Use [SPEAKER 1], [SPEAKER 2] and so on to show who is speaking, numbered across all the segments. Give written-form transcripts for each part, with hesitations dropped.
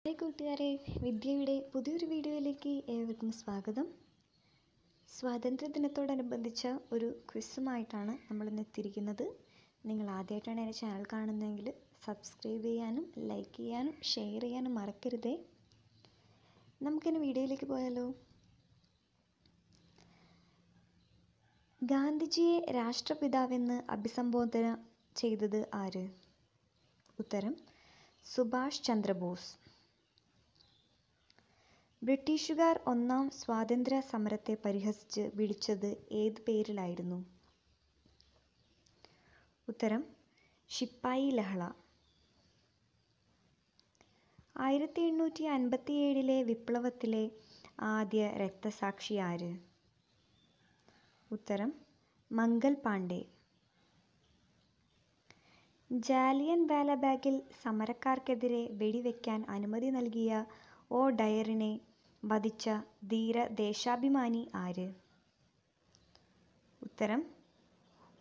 [SPEAKER 1] Hi കൂട്ടുകാരെ, വിദ്യയുടെ പുതിയൊരു വീഡിയോയിലേക്ക് ഏവർക്കും സ്വാഗതം. സ്വാതന്ത്ര്യദിനത്തോടനുബന്ധിച്ച ഒരു ക്വിസുമായിട്ടാണ് നമ്മളിന്ന് എത്തിയിരിക്കുന്നത്. നിങ്ങൾ ആദ്യമായിട്ടാണ് എൻ്റെ ചാനൽ കാണുന്നതെങ്കിൽ സബ്സ്ക്രൈബ് ചെയ്യാനും ലൈക്ക് ചെയ്യാനും ഷെയർ ചെയ്യാനും മറക്കരുതേ. നമുക്കിനി വീഡിയോയിലേക്ക് പോയാലോ. ഗാന്ധിജിയെ രാഷ്ട്രപിതാവെന്ന് അഭിസംബോധന ചെയ്തത് ആര്? ഉത്തരം സുഭാഷ് ചന്ദ്രബോസ്. ബ്രിട്ടീഷുകാർ ഒന്നാം സ്വാതന്ത്ര്യ സമരത്തെ പരിഹസിച്ച് വിളിച്ചത് ഏത് പേരിലായിരുന്നു? ഉത്തരം ശിപ്പായി ലഹള. 1857 വിപ്ലവത്തിലെ ആദ്യ രക്തസാക്ഷി ആര്? ഉത്തരം മംഗൽ പാണ്ഡെ. ജാലിയൻ വാലാബാഗിൽ സമരക്കാർക്കെതിരെ വെടിവെക്കാൻ അനുമതി നൽകിയ ഒ ഡയറിനെ വധിച്ച ധീര ദേശാഭിമാനി ആര്? ഉത്തരം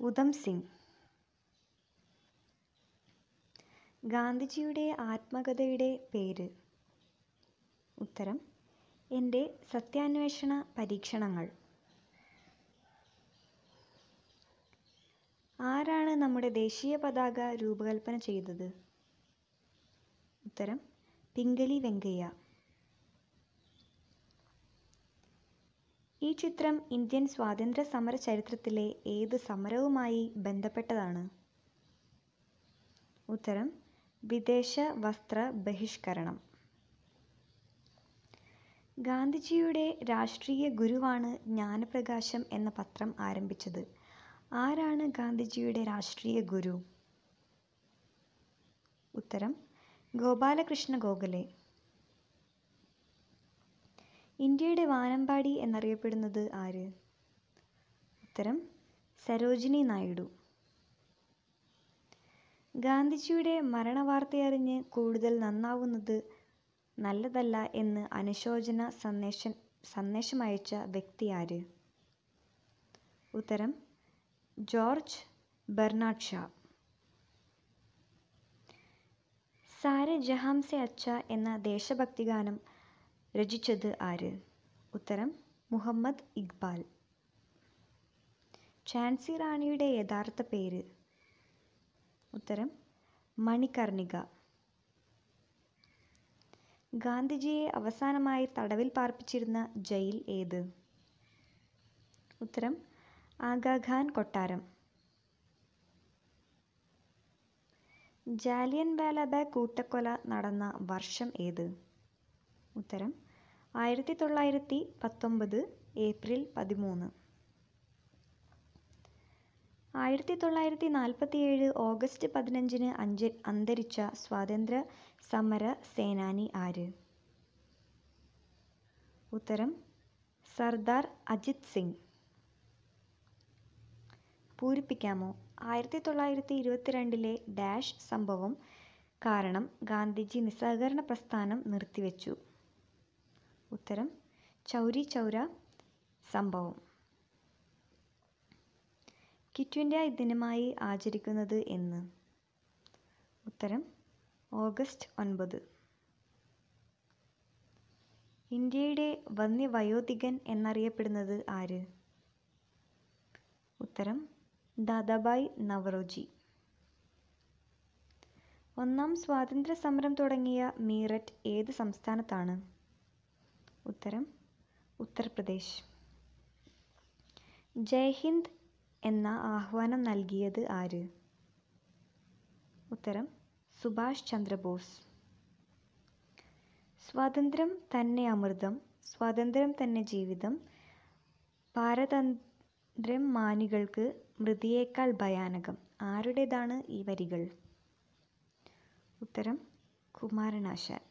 [SPEAKER 1] ഉധം സിംഗ്. ഗാന്ധിജിയുടെ ആത്മകഥയുടെ പേര്? ഉത്തരം എൻ്റെ സത്യാന്വേഷണ പരീക്ഷണങ്ങൾ. ആരാണ് നമ്മുടെ ദേശീയ പതാക രൂപകൽപ്പന ചെയ്തത്? ഉത്തരം പിംഗലി വെങ്കയ്യ. ഈ ചിത്രം ഇന്ത്യൻ സ്വാതന്ത്ര്യ സമര ചരിത്രത്തിലെ ഏത് സമരവുമായി ബന്ധപ്പെട്ടതാണ്? ഉത്തരം വിദേശ വസ്ത്ര ബഹിഷ്കരണം. ഗാന്ധിജിയുടെ രാഷ്ട്രീയ ഗുരുവാണ് ജ്ഞാനപ്രകാശം എന്ന പത്രം ആരംഭിച്ചത്. ആരാണ് ഗാന്ധിജിയുടെ രാഷ്ട്രീയ ഗുരു? ഉത്തരം ഗോപാലകൃഷ്ണ ഗോഖലെ. ഇന്ത്യയുടെ വാനമ്പാടി എന്നറിയപ്പെടുന്നത് ആര്? ഉത്തരം സരോജിനി നായിഡു. ഗാന്ധിജിയുടെ മരണവാർത്തയറിഞ്ഞ് കൂടുതൽ നന്നാവുന്നത് നല്ലതല്ല എന്ന് അനുശോചന സന്ദേശമയച്ച വ്യക്തി ആര്? ഉത്തരം ജോർജ് ബെർണാഡ് ഷാ. സാരെ ജഹാം സെ അച്ഛ എന്ന ദേശഭക്തി ഗാനം രചിച്ചത് ആര്? ഉത്തരം മുഹമ്മദ് ഇഖ്ബാൽ. ഝാൻസി റാണിയുടെ യഥാർത്ഥ പേര്? ഉത്തരം മണികർണിക. ഗാന്ധിജിയെ അവസാനമായി തടവിൽ പാർപ്പിച്ചിരുന്ന ജയിൽ ഏത്? ഉത്തരം ആഗാഖാൻ കൊട്ടാരം. ജാലിയൻ വാലാബാഗ് കൂട്ടക്കൊല നടന്ന വർഷം ഏത്? ഉത്തരം 1919 ഏപ്രിൽ 13. 1947 ഓഗസ്റ്റ് 15 അന്തരിച്ച സ്വാതന്ത്ര്യ സമര സേനാനി ആര്? ഉത്തരം സർദാർ അജിത് സിംഗ്. പൂരിപ്പിക്കാമോ? 1922 ഡാഷ് സംഭവം കാരണം ഗാന്ധിജി നിസ്സഹകരണ പ്രസ്ഥാനം നിർത്തിവെച്ചു. ഉത്തരം ചൗരി ചൗര സംഭവം. ക്വിറ്റ് ഇന്ത്യ ദിനമായി ആചരിക്കുന്നത് എന്ന്? ഉത്തരം ഓഗസ്റ്റ് 9. ഇന്ത്യയുടെ വന്യവയോധികൻ എന്നറിയപ്പെടുന്നത് ആര്? ഉത്തരം ദാദാഭായ് നവറോജി. ഒന്നാം സ്വാതന്ത്ര്യ സമരം തുടങ്ങിയ മീററ്റ് ഏത് സംസ്ഥാനത്താണ്? ഉത്തരം ഉത്തർപ്രദേശ്. ജയ് ഹിന്ദ് എന്ന ആഹ്വാനം നൽകിയത് ആര്? ഉത്തരം സുഭാഷ് ചന്ദ്രബോസ്. സ്വാതന്ത്ര്യം തന്നെ അമൃതം, സ്വാതന്ത്ര്യം തന്നെ ജീവിതം, പാരതന്ത്ര്യം മാനികൾക്ക് മൃതിയേക്കാൾ ഭയാനകം. ആരുടേതാണ് ഈ വരികൾ? ഉത്തരം കുമാരനാശാൻ.